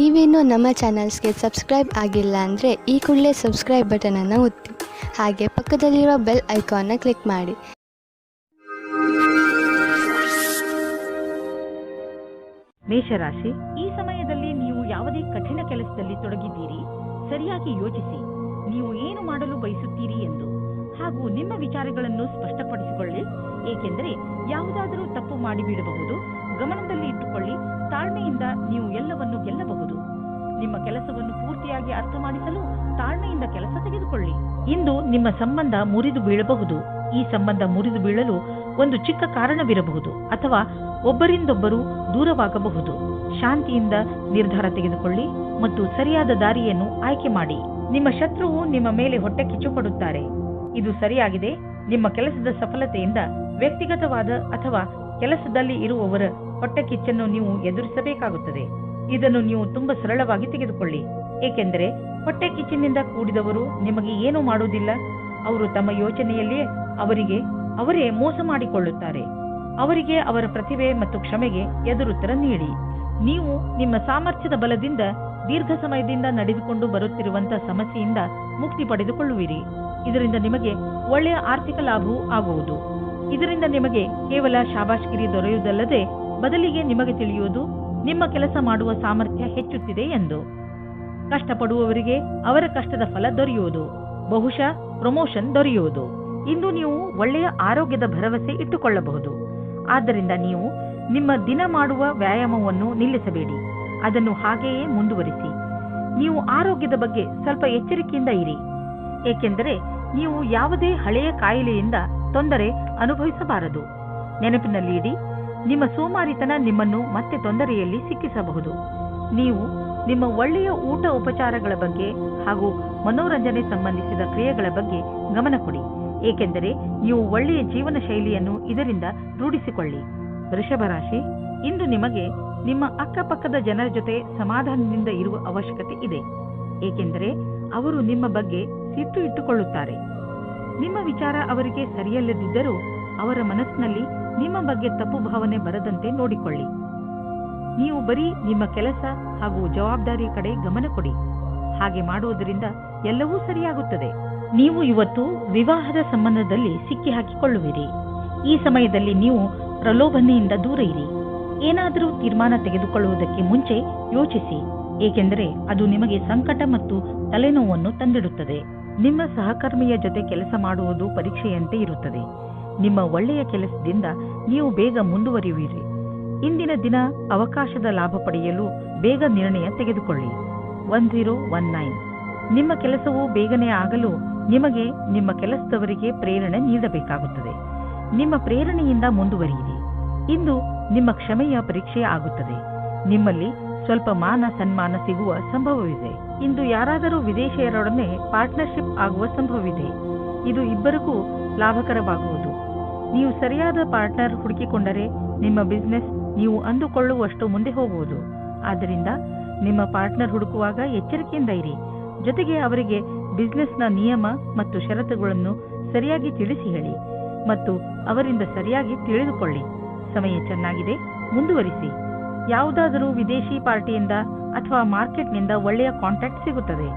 ನೀವೇನೂ ನಮ್ಮ ಚಾನಲ್ಸ್ಗೆ ಸಬ್ಸ್ಕ್ರೈಬ್ ಆಗಿಲ್ಲ ಅಂದರೆ ಈ ಕೂಡಲೇ ಸಬ್ಸ್ಕ್ರೈಬ್ ಬಟನನ್ನು ಒತ್ತಿ ಹಾಗೆ ಪಕ್ಕದಲ್ಲಿರುವ ಬೆಲ್ ಐಕಾನ್ನ ಕ್ಲಿಕ್ ಮಾಡಿ. ಮೇಷರಾಶಿ, ಈ ಸಮಯದಲ್ಲಿ ನೀವು ಯಾವುದೇ ಕಠಿಣ ಕೆಲಸದಲ್ಲಿ ತೊಡಗಿದ್ದೀರಿ. ಸರಿಯಾಗಿ ಯೋಚಿಸಿ, ನೀವು ಏನು ಮಾಡಲು ಬಯಸುತ್ತೀರಿ ಎಂದು ಹಾಗೂ ನಿಮ್ಮ ವಿಚಾರಗಳನ್ನು ಸ್ಪಷ್ಟಪಡಿಸಿಕೊಳ್ಳಿ. ಏಕೆಂದರೆ ಯಾವುದಾದರೂ ತಪ್ಪು ಮಾಡಿಬಿಡಬಹುದು. ಗಮನದಲ್ಲಿ ಇಟ್ಟುಕೊಳ್ಳಿ, ತಾಳ್ಮೆಯಿಂದ ನೀವು ಎಲ್ಲವನ್ನು ಗೆಲ್ಲಬಹುದು. ನಿಮ್ಮ ಕೆಲಸವನ್ನು ಪೂರ್ತಿಯಾಗಿ ಅರ್ಥ ಮಾಡಿಸಲು ತಾಳ್ಮೆಯಿಂದ ಕೆಲಸ ತೆಗೆದುಕೊಳ್ಳಿ. ಇಂದು ನಿಮ್ಮ ಸಂಬಂಧ ಮುರಿದು ಬೀಳಬಹುದು. ಈ ಸಂಬಂಧ ಮುರಿದು ಬೀಳಲು ಒಂದು ಚಿಕ್ಕ ಕಾರಣವಿರಬಹುದು ಅಥವಾ ಒಬ್ಬರಿಂದೊಬ್ಬರು ದೂರವಾಗಬಹುದು. ಶಾಂತಿಯಿಂದ ನಿರ್ಧಾರ ತೆಗೆದುಕೊಳ್ಳಿ ಮತ್ತು ಸರಿಯಾದ ದಾರಿಯನ್ನು ಆಯ್ಕೆ ಮಾಡಿ. ನಿಮ್ಮ ಶತ್ರುವು ನಿಮ್ಮ ಮೇಲೆ ಹೊಟ್ಟೆ ಕಿಚ್ಚು ಪಡುತ್ತಾರೆ. ಇದು ಸರಿಯಾಗಿದೆ. ನಿಮ್ಮ ಕೆಲಸದ ಸಫಲತೆಯಿಂದ ವ್ಯಕ್ತಿಗತವಾದ ಅಥವಾ ಕೆಲಸದಲ್ಲಿ ಇರುವವರ ಹೊಟ್ಟೆ ಕಿಚ್ಚನ್ನು ನೀವು ಎದುರಿಸಬೇಕಾಗುತ್ತದೆ. ಇದನ್ನು ನೀವು ತುಂಬಾ ಸರಳವಾಗಿ ತೆಗೆದುಕೊಳ್ಳಿ. ಏಕೆಂದರೆ ಹೊಟ್ಟೆ ಕಿಚ್ಚಿನಿಂದ ಕೂಡಿದವರು ನಿಮಗೆ ಏನೂ ಮಾಡುವುದಿಲ್ಲ. ಅವರು ತಮ್ಮ ಯೋಚನೆಯಲ್ಲಿಯೇ ಅವರೇ ಮೋಸ ಮಾಡಿಕೊಳ್ಳುತ್ತಾರೆ. ಅವರಿಗೆ ಅವರ ಪ್ರತಿಭೆ ಮತ್ತು ಕ್ಷಮೆಗೆ ಎದುರುತ್ತರ ನೀಡಿ. ನೀವು ನಿಮ್ಮ ಸಾಮರ್ಥ್ಯದ ಬಲದಿಂದ ದೀರ್ಘ ಸಮಯದಿಂದ ನಡೆದುಕೊಂಡು ಬರುತ್ತಿರುವಂತಹ ಸಮಸ್ಯೆಯಿಂದ ಮುಕ್ತಿ ಪಡೆದುಕೊಳ್ಳುವಿರಿ. ಇದರಿಂದ ನಿಮಗೆ ಒಳ್ಳೆಯ ಆರ್ಥಿಕ ಲಾಭವೂ ಆಗುವುದು. ಇದರಿಂದ ನಿಮಗೆ ಕೇವಲ ಶಾಬಾಷ್ಗಿರಿ ದೊರೆಯುವುದಲ್ಲದೆ ಬದಲಿಗೆ ನಿಮಗೆ ತಿಳಿಯುವುದು ನಿಮ್ಮ ಕೆಲಸ ಮಾಡುವ ಸಾಮರ್ಥ್ಯ ಹೆಚ್ಚುತ್ತಿದೆ ಎಂದು. ಕಷ್ಟಪಡುವವರಿಗೆ ಅವರ ಕಷ್ಟದ ಫಲ ದೊರೆಯುವುದು. ಬಹುಶಃ ಪ್ರಮೋಷನ್ ದೊರೆಯುವುದು. ಇಂದು ನೀವು ಒಳ್ಳೆಯ ಆರೋಗ್ಯದ ಭರವಸೆ ಇಟ್ಟುಕೊಳ್ಳಬಹುದು. ಆದ್ದರಿಂದ ನೀವು ನಿಮ್ಮ ದಿನ ಮಾಡುವ ವ್ಯಾಯಾಮವನ್ನು ನಿಲ್ಲಿಸಬೇಡಿ. ಅದನ್ನು ಹಾಗೆಯೇ ಮುಂದುವರಿಸಿ. ನೀವು ಆರೋಗ್ಯದ ಬಗ್ಗೆ ಸ್ವಲ್ಪ ಎಚ್ಚರಿಕೆಯಿಂದ ಇರಿ. ಏಕೆಂದರೆ ನೀವು ಯಾವುದೇ ಹಳೆಯ ಕಾಯಿಲೆಯಿಂದ ತೊಂದರೆ ಅನುಭವಿಸಬಾರದು. ನೆನಪಿನಲ್ಲಿ ಇಡಿ, ನಿಮ್ಮ ಸೋಮಾರಿತನ ನಿಮ್ಮನ್ನು ಮತ್ತೆ ತೊಂದರೆಯಲ್ಲಿ ಸಿಕ್ಕಿಸಬಹುದು. ನೀವು ನಿಮ್ಮ ಒಳ್ಳೆಯ ಊಟ ಉಪಚಾರಗಳ ಬಗ್ಗೆ ಹಾಗೂ ಮನೋರಂಜನೆ ಸಂಬಂಧಿಸಿದ ಕ್ರಿಯೆಗಳ ಬಗ್ಗೆ ಗಮನ ಕೊಡಿ. ಏಕೆಂದರೆ ನೀವು ಒಳ್ಳೆಯ ಜೀವನ ಶೈಲಿಯನ್ನು ಇದರಿಂದ ರೂಢಿಸಿಕೊಳ್ಳಿ. ವೃಷಭ ರಾಶಿ, ಇಂದು ನಿಮಗೆ ನಿಮ್ಮ ಅಕ್ಕಪಕ್ಕದ ಜನರ ಜೊತೆ ಸಮಾಧಾನದಿಂದ ಇರುವ ಅವಶ್ಯಕತೆ ಇದೆ. ಏಕೆಂದರೆ ಅವರು ನಿಮ್ಮ ಬಗ್ಗೆ ಸಿಟ್ಟು ಇಟ್ಟುಕೊಳ್ಳುತ್ತಾರೆ. ನಿಮ್ಮ ವಿಚಾರ ಅವರಿಗೆ ಸರಿಯಲ್ಲದಿದ್ದರೂ ಅವರ ಮನಸ್ಸಿನಲ್ಲಿ ನಿಮ್ಮ ಬಗ್ಗೆ ತಪ್ಪು ಭಾವನೆ ಬರದಂತೆ ನೋಡಿಕೊಳ್ಳಿ. ನೀವು ಬರೀ ನಿಮ್ಮ ಕೆಲಸ ಹಾಗೂ ಜವಾಬ್ದಾರಿಯ ಕಡೆ ಗಮನ ಕೊಡಿ. ಹಾಗೆ ಮಾಡುವುದರಿಂದ ಎಲ್ಲವೂ ಸರಿಯಾಗುತ್ತದೆ. ನೀವು ಇವತ್ತು ವಿವಾಹದ ಸಂಬಂಧದಲ್ಲಿ ಸಿಕ್ಕಿ ಹಾಕಿಕೊಳ್ಳುವಿರಿ. ಈ ಸಮಯದಲ್ಲಿ ನೀವು ಪ್ರಲೋಭನೆಯಿಂದ ದೂರ ಇರಿ. ಏನಾದರೂ ತೀರ್ಮಾನ ತೆಗೆದುಕೊಳ್ಳುವುದಕ್ಕೆ ಮುಂಚೆ ಯೋಚಿಸಿ. ಏಕೆಂದರೆ ಅದು ನಿಮಗೆ ಸಂಕಟ ಮತ್ತು ತಲೆನೋವನ್ನು ತಂದಿಡುತ್ತದೆ. ನಿಮ್ಮ ಸಹಕರ್ಮಿಯ ಜೊತೆ ಕೆಲಸ ಮಾಡುವುದು ಪರೀಕ್ಷೆಯಂತೆ ಇರುತ್ತದೆ. ನಿಮ್ಮ ಒಳ್ಳೆಯ ಕೆಲಸದಿಂದ ನೀವು ಬೇಗ ಮುಂದುವರಿಯುವಿರಿ. ಇಂದಿನ ದಿನ ಅವಕಾಶದ ಲಾಭ ಪಡೆಯಲು ಬೇಗ ನಿರ್ಣಯ ತೆಗೆದುಕೊಳ್ಳಿ. 1019. ನಿಮ್ಮ ಕೆಲಸವು ಬೇಗನೆ ಆಗಲು ನಿಮಗೆ ನಿಮ್ಮ ಕೆಲಸದವರಿಗೆ ಪ್ರೇರಣೆ ನೀಡಬೇಕಾಗುತ್ತದೆ. ನಿಮ್ಮ ಪ್ರೇರಣೆಯಿಂದ ಮುಂದುವರಿಯಿರಿ. ಇಂದು ನಿಮ್ಮ ಕ್ಷಮೆಯ ಪರೀಕ್ಷೆ ಆಗುತ್ತದೆ. ನಿಮ್ಮಲ್ಲಿ ಸ್ವಲ್ಪ ಮಾನ ಸನ್ಮಾನ ಸಿಗುವ ಸಂಭವವಿದೆ. ಇಂದು ಯಾರಾದರೂ ವಿದೇಶಿಯರೊಡನೆ ಪಾರ್ಟ್ನರ್ಶಿಪ್ ಆಗುವ ಸಂಭವವಿದೆ. ಇದು ಇಬ್ಬರಿಗೂ ಲಾಭಕರವಾಗುವುದು. ನೀವು ಸರಿಯಾದ ಪಾರ್ಟ್ನರ್ ಹುಡುಕಿಕೊಂಡರೆ ನಿಮ್ಮ ಬಿಸಿನೆಸ್ ನೀವು ಅಂದುಕೊಳ್ಳುವಷ್ಟು ಮುಂದೆ ಹೋಗುವುದು. ಆದ್ದರಿಂದ ನಿಮ್ಮ ಪಾರ್ಟ್ನರ್ ಹುಡುಕುವಾಗ ಎಚ್ಚರಿಕೆಯಿಂದ ಇರಿ. ಜೊತೆಗೆ ಅವರಿಗೆ ಬಿಸಿನೆಸ್ನ ನಿಯಮ ಮತ್ತು ಷರತ್ತುಗಳನ್ನು ಸರಿಯಾಗಿ ತಿಳಿಸಿ ಹೇಳಿ ಮತ್ತು ಅವರಿಂದ ಸರಿಯಾಗಿ ತಿಳಿದುಕೊಳ್ಳಿ. ಸಮಯ ಚೆನ್ನಾಗಿದೆ, ಮುಂದುವರಿಸಿ. ಯಾವುದಾದರೂ ವಿದೇಶಿ ಪಾರ್ಟಿಯಿಂದ ಅಥವಾ ಮಾರ್ಕೆಟ್ನಿಂದ ಒಳ್ಳೆಯ ಕಾಂಟ್ಯಾಕ್ಟ್ ಸಿಗುತ್ತದೆ.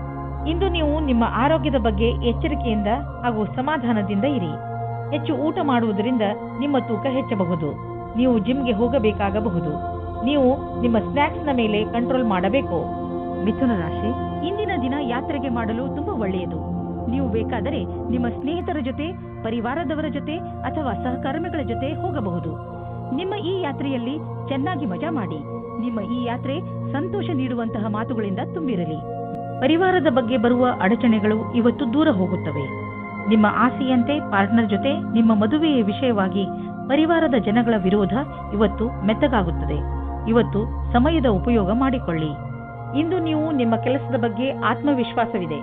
ಇಂದು ನೀವು ನಿಮ್ಮ ಆರೋಗ್ಯದ ಬಗ್ಗೆ ಎಚ್ಚರಿಕೆಯಿಂದ ಹಾಗೂ ಸಮಾಧಾನದಿಂದ ಇರಿ. ಹೆಚ್ಚು ಊಟ ಮಾಡುವುದರಿಂದ ನಿಮ್ಮ ತೂಕ ಹೆಚ್ಚಬಹುದು. ನೀವು ಜಿಮ್ಗೆ ಹೋಗಬೇಕಾಗಬಹುದು. ನೀವು ನಿಮ್ಮ ಸ್ನ್ಯಾಕ್ಸ್ನ ಮೇಲೆ ಕಂಟ್ರೋಲ್ ಮಾಡಬೇಕು. ಮಿಥುನ ರಾಶಿ, ಇಂದಿನ ದಿನ ಯಾತ್ರೆಗೆ ಮಾಡಲು ತುಂಬಾ ಒಳ್ಳೆಯದು. ನೀವು ಬೇಕಾದರೆ ನಿಮ್ಮ ಸ್ನೇಹಿತರ ಜೊತೆ, ಪರಿವಾರದವರ ಜೊತೆ ಅಥವಾ ಸಹಕರ್ಮಿಗಳ ಜೊತೆ ಹೋಗಬಹುದು. ನಿಮ್ಮ ಈ ಯಾತ್ರೆಯಲ್ಲಿ ಚೆನ್ನಾಗಿ ಮಜಾ ಮಾಡಿ. ನಿಮ್ಮ ಈ ಯಾತ್ರೆ ಸಂತೋಷ ನೀಡುವಂತಹ ಮಾತುಗಳಿಂದ ತುಂಬಿರಲಿ. ಪರಿವಾರದ ಬಗ್ಗೆ ಬರುವ ಅಡಚಣೆಗಳು ಇವತ್ತು ದೂರ ಹೋಗುತ್ತವೆ. ನಿಮ್ಮ ಆಸೆಯಂತೆ ಪಾರ್ಟ್ನರ್ ಜೊತೆ ನಿಮ್ಮ ಮದುವೆಯ ವಿಷಯವಾಗಿ ಪರಿವಾರದ ಜನಗಳ ವಿರೋಧ ಇವತ್ತು ಮೆತ್ತಗಾಗುತ್ತದೆ. ಇವತ್ತು ಸಮಯದ ಉಪಯೋಗ ಮಾಡಿಕೊಳ್ಳಿ. ಇಂದು ನೀವು ನಿಮ್ಮ ಕೆಲಸದ ಬಗ್ಗೆ ಆತ್ಮವಿಶ್ವಾಸವಿದೆ.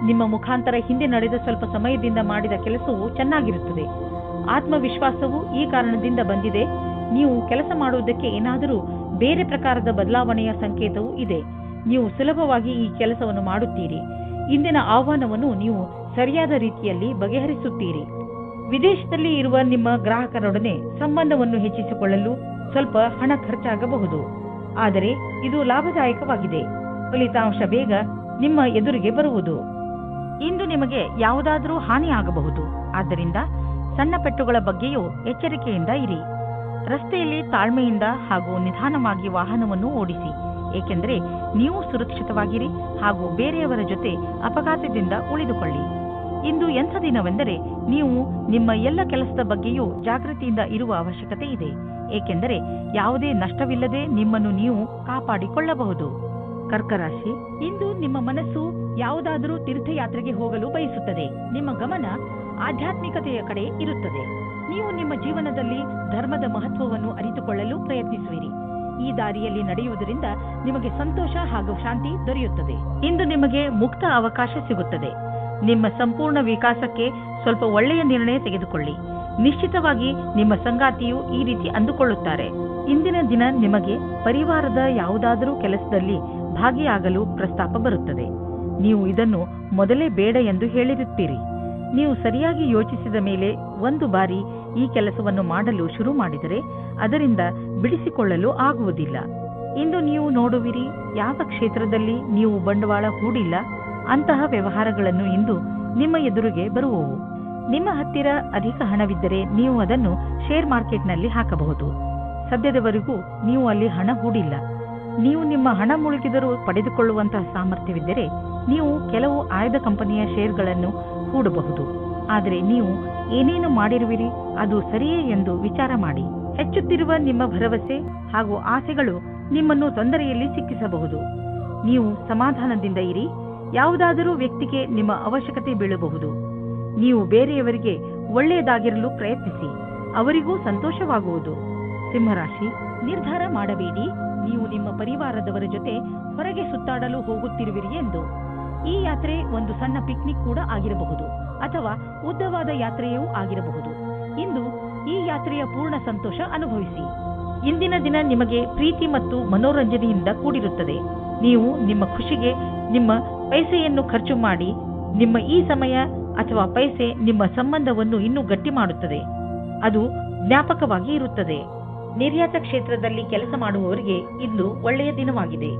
ನಿಮ್ಮ ಮುಖಾಂತರ ಹಿಂದೆ ನಡೆದ ಸ್ವಲ್ಪ ಸಮಯದಿಂದ ಮಾಡಿದ ಕೆಲಸವು ಚೆನ್ನಾಗಿರುತ್ತದೆ. ಆತ್ಮವಿಶ್ವಾಸವು ಈ ಕಾರಣದಿಂದ ಬಂದಿದೆ. ನೀವು ಕೆಲಸ ಮಾಡುವುದಕ್ಕೆ ಏನಾದರೂ ಬೇರೆ ಪ್ರಕಾರದ ಬದಲಾವಣೆಯ ಸಂಕೇತವೂ ಇದೆ. ನೀವು ಸುಲಭವಾಗಿ ಈ ಕೆಲಸವನ್ನು ಮಾಡುತ್ತೀರಿ. ಇಂದಿನ ಆಹ್ವಾನವನ್ನು ನೀವು ಸರಿಯಾದ ರೀತಿಯಲ್ಲಿ ಬಗೆಹರಿಸುತ್ತೀರಿ. ವಿದೇಶದಲ್ಲಿ ಇರುವ ನಿಮ್ಮ ಗ್ರಾಹಕರೊಡನೆ ಸಂಬಂಧವನ್ನು ಹೆಚ್ಚಿಸಿಕೊಳ್ಳಲು ಸ್ವಲ್ಪ ಹಣ ಖರ್ಚಾಗಬಹುದು. ಆದರೆ ಇದು ಲಾಭದಾಯಕವಾಗಿದೆ. ಫಲಿತಾಂಶ ಬೇಗ ನಿಮ್ಮ ಎದುರಿಗೆ ಬರುವುದು. ಇಂದು ನಿಮಗೆ ಯಾವುದಾದರೂ ಹಾನಿಯಾಗಬಹುದು. ಆದ್ದರಿಂದ ಸಣ್ಣ ಪೆಟ್ಟುಗಳ ಬಗ್ಗೆಯೂ ಎಚ್ಚರಿಕೆಯಿಂದ ಇರಿ. ರಸ್ತೆಯಲ್ಲಿ ತಾಳ್ಮೆಯಿಂದ ಹಾಗೂ ನಿಧಾನವಾಗಿ ವಾಹನವನ್ನು ಓಡಿಸಿ, ಏಕೆಂದರೆ ನೀವು ಸುರಕ್ಷಿತವಾಗಿರಿ ಹಾಗೂ ಬೇರೆಯವರ ಜೊತೆ ಅಪಘಾತದಿಂದ ಉಳಿದುಕೊಳ್ಳಿ. ಇಂದು ಎಂಥ ದಿನವೆಂದರೆ ನೀವು ನಿಮ್ಮ ಎಲ್ಲ ಕೆಲಸದ ಬಗ್ಗೆಯೂ ಜಾಗೃತಿಯಿಂದ ಇರುವ ಅವಶ್ಯಕತೆ ಇದೆ, ಏಕೆಂದರೆ ಯಾವುದೇ ನಷ್ಟವಿಲ್ಲದೆ ನಿಮ್ಮನ್ನು ನೀವು ಕಾಪಾಡಿಕೊಳ್ಳಬಹುದು. ಕರ್ಕರಾಶಿ, ಇಂದು ನಿಮ್ಮ ಮನಸ್ಸು ಯಾವುದಾದರೂ ತೀರ್ಥಯಾತ್ರೆಗೆ ಹೋಗಲು ಬಯಸುತ್ತದೆ. ನಿಮ್ಮ ಗಮನ ಆಧ್ಯಾತ್ಮಿಕತೆಯ ಕಡೆ ಇರುತ್ತದೆ. ನೀವು ನಿಮ್ಮ ಜೀವನದಲ್ಲಿ ಧರ್ಮದ ಮಹತ್ವವನ್ನು ಅರಿತುಕೊಳ್ಳಲು ಪ್ರಯತ್ನಿಸುವಿರಿ. ಈ ದಾರಿಯಲ್ಲಿ ನಡೆಯುವುದರಿಂದ ನಿಮಗೆ ಸಂತೋಷ ಹಾಗೂ ಶಾಂತಿ ದೊರೆಯುತ್ತದೆ. ಇಂದು ನಿಮಗೆ ಮುಕ್ತ ಅವಕಾಶ ಸಿಗುತ್ತದೆ. ನಿಮ್ಮ ಸಂಪೂರ್ಣ ವಿಕಾಸಕ್ಕೆ ಸ್ವಲ್ಪ ಒಳ್ಳೆಯ ನಿರ್ಣಯ ತೆಗೆದುಕೊಳ್ಳಿ. ನಿಶ್ಚಿತವಾಗಿ ನಿಮ್ಮ ಸಂಗಾತಿಯು ಈ ರೀತಿ ಅಂದುಕೊಳ್ಳುತ್ತಾರೆ. ಇಂದಿನ ದಿನ ನಿಮಗೆ ಪರಿವಾರದ ಯಾವುದಾದರೂ ಕೆಲಸದಲ್ಲಿ ಭಾಗಿಯಾಗಲು ಪ್ರಸ್ತಾಪ ಬರುತ್ತದೆ. ನೀವು ಇದನ್ನು ಮೊದಲೇ ಬೇಡ ಎಂದು ಹೇಳಿರುತ್ತೀರಿ. ನೀವು ಸರಿಯಾಗಿ ಯೋಚಿಸಿದ ಮೇಲೆ ಒಂದು ಬಾರಿ ಈ ಕೆಲಸವನ್ನು ಮಾಡಲು ಶುರು ಮಾಡಿದರೆ ಅದರಿಂದ ಬಿಡಿಸಿಕೊಳ್ಳಲು ಆಗುವುದಿಲ್ಲ. ಇಂದು ನೀವು ನೋಡುವಿರಿ, ಯಾವ ಕ್ಷೇತ್ರದಲ್ಲಿ ನೀವು ಬಂಡವಾಳ ಹೂಡಿಲ್ಲ ಅಂತಹ ವ್ಯವಹಾರಗಳನ್ನು ಇಂದು ನಿಮ್ಮ ಎದುರಿಗೆ ಬರುವವು. ನಿಮ್ಮ ಹತ್ತಿರ ಅಧಿಕ ಹಣವಿದ್ದರೆ ನೀವು ಅದನ್ನು ಶೇರ್ ಮಾರ್ಕೆಟ್ನಲ್ಲಿ ಹಾಕಬಹುದು. ಸದ್ಯದವರೆಗೂ ನೀವು ಅಲ್ಲಿ ಹಣ ಹೂಡಿಲ್ಲ. ನೀವು ನಿಮ್ಮ ಹಣ ಮುಳುಗಿದರೂ ಪಡೆದುಕೊಳ್ಳುವಂತಹ ಸಾಮರ್ಥ್ಯವಿದ್ದರೆ ನೀವು ಕೆಲವು ಆಯ್ದ ಕಂಪನಿಯ ಶೇರ್ಗಳನ್ನು ಹೂಡಬಹುದು. ಆದರೆ ನೀವು ಏನೇನು ಮಾಡಿರುವಿರಿ ಅದು ಸರಿಯೇ ಎಂದು ವಿಚಾರ ಮಾಡಿ. ಹೆಚ್ಚುತ್ತಿರುವ ನಿಮ್ಮ ಭರವಸೆ ಹಾಗೂ ಆಸೆಗಳು ನಿಮ್ಮನ್ನು ತೊಂದರೆಯಲ್ಲಿ ಸಿಕ್ಕಿಸಬಹುದು. ನೀವು ಸಮಾಧಾನದಿಂದ ಇರಿ. ಯಾವುದಾದರೂ ವ್ಯಕ್ತಿಗೆ ನಿಮ್ಮ ಅವಶ್ಯಕತೆ ಬೀಳಬಹುದು. ನೀವು ಬೇರೆಯವರಿಗೆ ಒಳ್ಳೆಯದಾಗಿರಲು ಪ್ರಯತ್ನಿಸಿ, ಅವರಿಗೂ ಸಂತೋಷವಾಗುವುದು. ಸಿಂಹರಾಶಿ, ನಿರ್ಧಾರ ಮಾಡಬೇಡಿ. ನೀವು ನಿಮ್ಮ ಪರಿವಾರದವರ ಜೊತೆ ಹೊರಗೆ ಸುತ್ತಾಡಲು ಹೋಗುತ್ತಿರುವಿರಿ ಎಂದು. ಈ ಯಾತ್ರೆ ಒಂದು ಸಣ್ಣ ಪಿಕ್ನಿಕ್ ಕೂಡ ಆಗಿರಬಹುದು ಅಥವಾ ಉದ್ದವಾದ ಯಾತ್ರೆಯೂ ಆಗಿರಬಹುದು. ಇಂದು ಈ ಯಾತ್ರೆಯ ಪೂರ್ಣ ಸಂತೋಷ ಅನುಭವಿಸಿ. ಇಂದಿನ ದಿನ ನಿಮಗೆ ಪ್ರೀತಿ ಮತ್ತು ಮನೋರಂಜನೆಯಿಂದ ಕೂಡಿರುತ್ತದೆ. ನೀವು ನಿಮ್ಮ ಖುಷಿಗೆ ನಿಮ್ಮ ಪೈಸೆಯನ್ನು ಖರ್ಚು ಮಾಡಿ. ನಿಮ್ಮ ಈ ಸಮಯ ಅಥವಾ ಪೈಸೆ ನಿಮ್ಮ ಸಂಬಂಧವನ್ನು ಇನ್ನೂ ಗಟ್ಟಿ ಮಾಡುತ್ತದೆ. ಅದು ಜ್ಞಾಪಕವಾಗಿ ಇರುತ್ತದೆ. ನಿರ್ಯಾತ ಕ್ಷೇತ್ರದಲ್ಲಿ ಕೆಲಸ ಮಾಡುವವರಿಗೆ ಇಂದು ಒಳ್ಳೆಯ ದಿನವಾಗಿದೆ.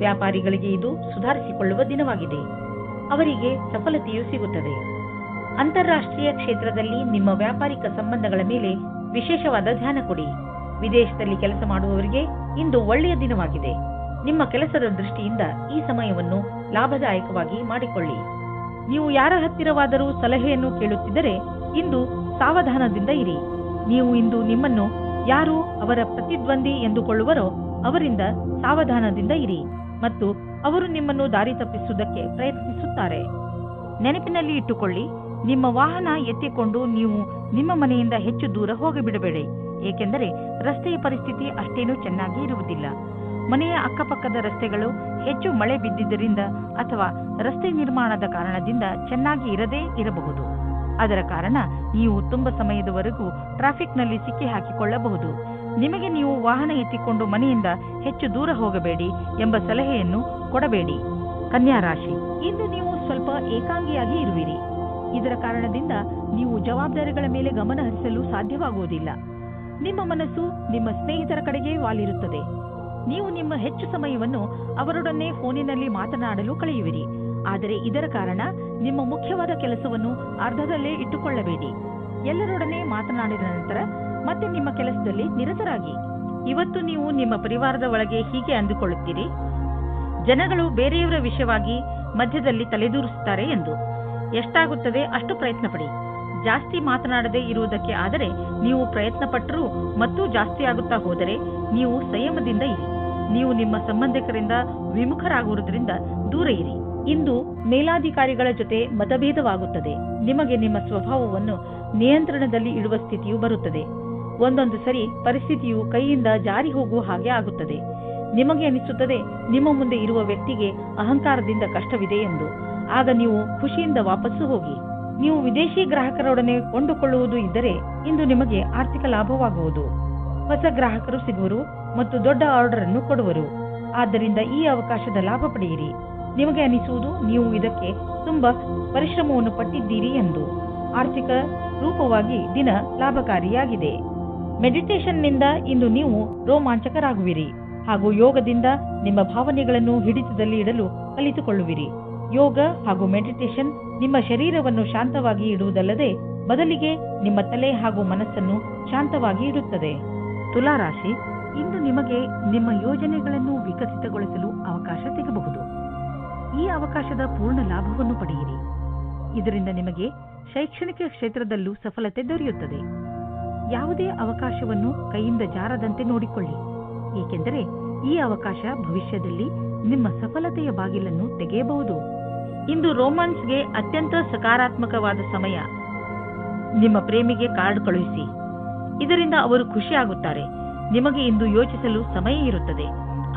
ವ್ಯಾಪಾರಿಗಳಿಗೆ ಇದು ಸುಧಾರಿಸಿಕೊಳ್ಳುವ ದಿನವಾಗಿದೆ. ಅವರಿಗೆ ಸಫಲತೆಯೂ ಸಿಗುತ್ತದೆ. ಅಂತಾರಾಷ್ಟ್ರೀಯ ಕ್ಷೇತ್ರದಲ್ಲಿ ನಿಮ್ಮ ವ್ಯಾಪಾರಿಕ ಸಂಬಂಧಗಳ ಮೇಲೆ ವಿಶೇಷವಾದ ಧ್ಯಾನ ಕೊಡಿ. ವಿದೇಶದಲ್ಲಿ ಕೆಲಸ ಮಾಡುವವರಿಗೆ ಇಂದು ಒಳ್ಳೆಯ ದಿನವಾಗಿದೆ. ನಿಮ್ಮ ಕೆಲಸದ ದೃಷ್ಟಿಯಿಂದ ಈ ಸಮಯವನ್ನು ಲಾಭದಾಯಕವಾಗಿ ಮಾಡಿಕೊಳ್ಳಿ. ನೀವು ಯಾರ ಹತ್ತಿರವಾದರೂ ಸಲಹೆಯನ್ನು ಕೇಳುತ್ತಿದ್ದರೆ ಇಂದು ಸಾವಧಾನದಿಂದ ಇರಿ. ನೀವು ಇಂದು ನಿಮ್ಮನ್ನು ಯಾರು ಅವರ ಪ್ರತಿದ್ವಂದಿ ಎಂದುಕೊಳ್ಳುವರೋ ಅವರಿಂದ ಸಾವಧಾನದಿಂದ ಇರಿ ಮತ್ತು ಅವರು ನಿಮ್ಮನ್ನು ದಾರಿ ತಪ್ಪಿಸುವುದಕ್ಕೆ ಪ್ರಯತ್ನಿಸುತ್ತಾರೆ. ನೆನಪಿನಲ್ಲಿ ಇಟ್ಟುಕೊಳ್ಳಿ, ನಿಮ್ಮ ವಾಹನ ಎತ್ತಿಕೊಂಡು ನೀವು ನಿಮ್ಮ ಮನೆಯಿಂದ ಹೆಚ್ಚು ದೂರ ಹೋಗಿಬಿಡಬೇಡಿ, ಏಕೆಂದರೆ ರಸ್ತೆಯ ಪರಿಸ್ಥಿತಿ ಅಷ್ಟೇನೂ ಚೆನ್ನಾಗಿ ಇರುವುದಿಲ್ಲ. ಮನೆಯ ಅಕ್ಕಪಕ್ಕದ ರಸ್ತೆಗಳು ಹೆಚ್ಚು ಮಳೆ ಬಿದ್ದಿದ್ದರಿಂದ ಅಥವಾ ರಸ್ತೆ ನಿರ್ಮಾಣದ ಕಾರಣದಿಂದ ಚೆನ್ನಾಗಿ ಇರದೇ ಇರಬಹುದು. ಅದರ ಕಾರಣ ನೀವು ತುಂಬ ಸಮಯದವರೆಗೂ ಟ್ರಾಫಿಕ್ನಲ್ಲಿ ಸಿಕ್ಕಿ ಹಾಕಿಕೊಳ್ಳಬಹುದು. ನಿಮಗೆ ನೀವು ವಾಹನ ಎತ್ತಿಕೊಂಡು ಮನೆಯಿಂದ ಹೆಚ್ಚು ದೂರ ಹೋಗಬೇಡಿ ಎಂಬ ಸಲಹೆಯನ್ನು ಕೊಡಬೇಡಿ. ಕನ್ಯಾ ರಾಶಿ, ಇಂದು ನೀವು ಸ್ವಲ್ಪ ಏಕಾಂಗಿಯಾಗಿ ಇರುವಿರಿ. ಇದರ ಕಾರಣದಿಂದ ನೀವು ಜವಾಬ್ದಾರಿಗಳ ಮೇಲೆ ಗಮನ ಹರಿಸಲು ಸಾಧ್ಯವಾಗುವುದಿಲ್ಲ. ನಿಮ್ಮ ಮನಸ್ಸು ನಿಮ್ಮ ಸ್ನೇಹಿತರ ಕಡೆಗೆ ವಾಲಿರುತ್ತದೆ. ನೀವು ನಿಮ್ಮ ಹೆಚ್ಚು ಸಮಯವನ್ನು ಅವರೊಡನೆ ಫೋನಿನಲ್ಲಿ ಮಾತನಾಡಲು ಕಳೆಯುವಿರಿ. ಆದರೆ ಇದರ ಕಾರಣ ನಿಮ್ಮ ಮುಖ್ಯವಾದ ಕೆಲಸವನ್ನು ಅರ್ಧದಲ್ಲೇ ಇಟ್ಟುಕೊಳ್ಳಬೇಡಿ. ಎಲ್ಲರೊಡನೆ ಮಾತನಾಡಿದ ನಂತರ ಮತ್ತೆ ನಿಮ್ಮ ಕೆಲಸದಲ್ಲಿ ನಿರತರಾಗಿ. ಇವತ್ತು ನೀವು ನಿಮ್ಮ ಪರಿವಾರದ ಒಳಗೆ ಹೀಗೆ ಅಂದುಕೊಳ್ಳುತ್ತೀರಿ, ಜನಗಳು ಬೇರೆಯವರ ವಿಷಯವಾಗಿ ಮಧ್ಯದಲ್ಲಿ ತಲೆದೂರಿಸುತ್ತಾರೆ ಎಂದು. ಎಷ್ಟಾಗುತ್ತದೆ ಅಷ್ಟು ಪ್ರಯತ್ನ ಪಡಿ. ಜಾಸ್ತಿ ಮಾತನಾಡದೇ ಇರುವುದಕ್ಕೆ ಆದರೆ ನೀವು ಪ್ರಯತ್ನ ಪಟ್ಟರೂ ಮತ್ತು ಜಾಸ್ತಿ ಆಗುತ್ತಾ ಹೋದರೆ ನೀವು ಸಂಯಮದಿಂದ ಇರಿ. ನೀವು ನಿಮ್ಮ ಸಂಬಂಧಿಕರಿಂದ ವಿಮುಖರಾಗುವುದರಿಂದ ದೂರ ಇರಿ. ಇಂದು ಮೇಲಾಧಿಕಾರಿಗಳ ಜೊತೆ ಮತಭೇದವಾಗುತ್ತದೆ. ನಿಮಗೆ ನಿಮ್ಮ ಸ್ವಭಾವವನ್ನು ನಿಯಂತ್ರಣದಲ್ಲಿ ಇಡುವ ಸ್ಥಿತಿಯು ಬರುತ್ತದೆ. ಒಂದೊಂದು ಸರಿ ಪರಿಸ್ಥಿತಿಯು ಕೈಯಿಂದ ಜಾರಿ ಹೋಗುವ ಹಾಗೆ ಆಗುತ್ತದೆ. ನಿಮಗೆ ಅನಿಸುತ್ತದೆ ನಿಮ್ಮ ಮುಂದೆ ಇರುವ ವ್ಯಕ್ತಿಗೆ ಅಹಂಕಾರದಿಂದ ಕಷ್ಟವಿದೆ ಎಂದು. ಆಗ ನೀವು ಖುಷಿಯಿಂದ ವಾಪಸ್ಸು ಹೋಗಿ. ನೀವು ವಿದೇಶಿ ಗ್ರಾಹಕರೊಡನೆ ಕೊಂಡುಕೊಳ್ಳುವುದು ಇದ್ದರೆ ಇಂದು ನಿಮಗೆ ಆರ್ಥಿಕ ಲಾಭವಾಗುವುದು. ಹೊಸ ಗ್ರಾಹಕರು ಸಿಗುವರು ಮತ್ತು ದೊಡ್ಡ ಆರ್ಡರ್ ಅನ್ನು ಕೊಡುವರು. ಆದ್ದರಿಂದ ಈ ಅವಕಾಶದ ಲಾಭ ಪಡೆಯಿರಿ. ನಿಮಗೆ ಅನಿಸುವುದು ನೀವು ಇದಕ್ಕೆ ತುಂಬಾ ಪರಿಶ್ರಮವನ್ನು ಪಟ್ಟಿದ್ದೀರಿ ಎಂದು. ಆರ್ಥಿಕ ರೂಪವಾಗಿ ದಿನ ಲಾಭಕಾರಿಯಾಗಿದೆ. ಮೆಡಿಟೇಷನ್ನಿಂದ ಇಂದು ನೀವು ರೋಮಾಂಚಕರಾಗುವಿರಿ. ಹಾಗೂ ಯೋಗದಿಂದ ನಿಮ್ಮ ಭಾವನೆಗಳನ್ನು ಹಿಡಿತದಲ್ಲಿ ಇಡಲು ಕಲಿತುಕೊಳ್ಳುವಿರಿ. ಯೋಗ ಹಾಗೂ ಮೆಡಿಟೇಷನ್ ನಿಮ್ಮ ಶರೀರವನ್ನು ಶಾಂತವಾಗಿ ಇಡುವುದಲ್ಲದೆ ಬದಲಿಗೆ ನಿಮ್ಮ ತಲೆ ಹಾಗೂ ಮನಸ್ಸನ್ನು ಶಾಂತವಾಗಿ ಇಡುತ್ತದೆ. ತುಲಾರಾಶಿ, ಇಂದು ನಿಮಗೆ ನಿಮ್ಮ ಯೋಜನೆಗಳನ್ನು ವಿಕಸಿತಗೊಳಿಸಲು ಅವಕಾಶ ಸಿಗಬಹುದು. ಈ ಅವಕಾಶದ ಪೂರ್ಣ ಲಾಭವನ್ನು ಪಡೆಯಿರಿ. ಇದರಿಂದ ನಿಮಗೆ ಶೈಕ್ಷಣಿಕ ಕ್ಷೇತ್ರದಲ್ಲೂ ಸಫಲತೆ ದೊರೆಯುತ್ತದೆ. ಯಾವುದೇ ಅವಕಾಶವನ್ನು ಕೈಯಿಂದ ಜಾರದಂತೆ ನೋಡಿಕೊಳ್ಳಿ, ಏಕೆಂದರೆ ಈ ಅವಕಾಶ ಭವಿಷ್ಯದಲ್ಲಿ ನಿಮ್ಮ ಸಫಲತೆಯ ಬಾಗಿಲನ್ನು ತೆಗೆಯಬಹುದು. ಇಂದು ರೋಮಾನ್ಸ್ಗೆ ಅತ್ಯಂತ ಸಕಾರಾತ್ಮಕವಾದ ಸಮಯ. ನಿಮ್ಮ ಪ್ರೇಮಿಗೆ ಕಾರ್ಡ್ ಕಳುಹಿಸಿ, ಇದರಿಂದ ಅವರು ಖುಷಿಯಾಗುತ್ತಾರೆ. ನಿಮಗೆ ಇಂದು ಯೋಚಿಸಲು ಸಮಯ ಇರುತ್ತದೆ,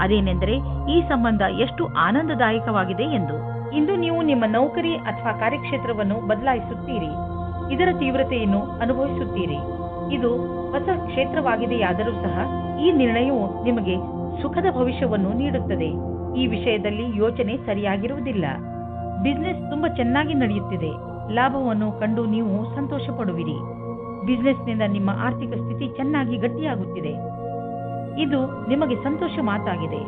ಅದೇನೆಂದರೆ ಈ ಸಂಬಂಧ ಎಷ್ಟು ಆನಂದದಾಯಕವಾಗಿದೆ ಎಂದು. ಇಂದು ನೀವು ನಿಮ್ಮ ನೌಕರಿ ಅಥವಾ ಕಾರ್ಯಕ್ಷೇತ್ರವನ್ನು ಬದಲಾಯಿಸುತ್ತೀರಿ, ಇದರ ತೀವ್ರತೆಯನ್ನು ಅನುಭವಿಸುತ್ತೀರಿ. ಇದು ಹೊಸ ಕ್ಷೇತ್ರವಾಗಿದೆಯಾದರೂ ಸಹ ಈ ನಿರ್ಣಯವು ನಿಮಗೆ ಸುಖದ ಭವಿಷ್ಯವನ್ನು ನೀಡುತ್ತದೆ. ಈ ವಿಷಯದಲ್ಲಿ ಯೋಚನೆ ಸರಿಯಾಗಿರುವುದಿಲ್ಲ. ಬಿಸಿನೆಸ್ ತುಂಬಾ ಚೆನ್ನಾಗಿ ನಡೆಯುತ್ತಿದೆ, ಲಾಭವನ್ನು ಕಂಡು ನೀವು ಸಂತೋಷ ಪಡುವಿರಿ. ಬಿಸಿನೆಸ್ನಿಂದ ನಿಮ್ಮ ಆರ್ಥಿಕ ಸ್ಥಿತಿ ಚೆನ್ನಾಗಿ ಗಟ್ಟಿಯಾಗುತ್ತಿದೆ. ಇದು ನಿಮಗೆ ಸಂತೋಷ ಮಾತಾಗಿದೆ.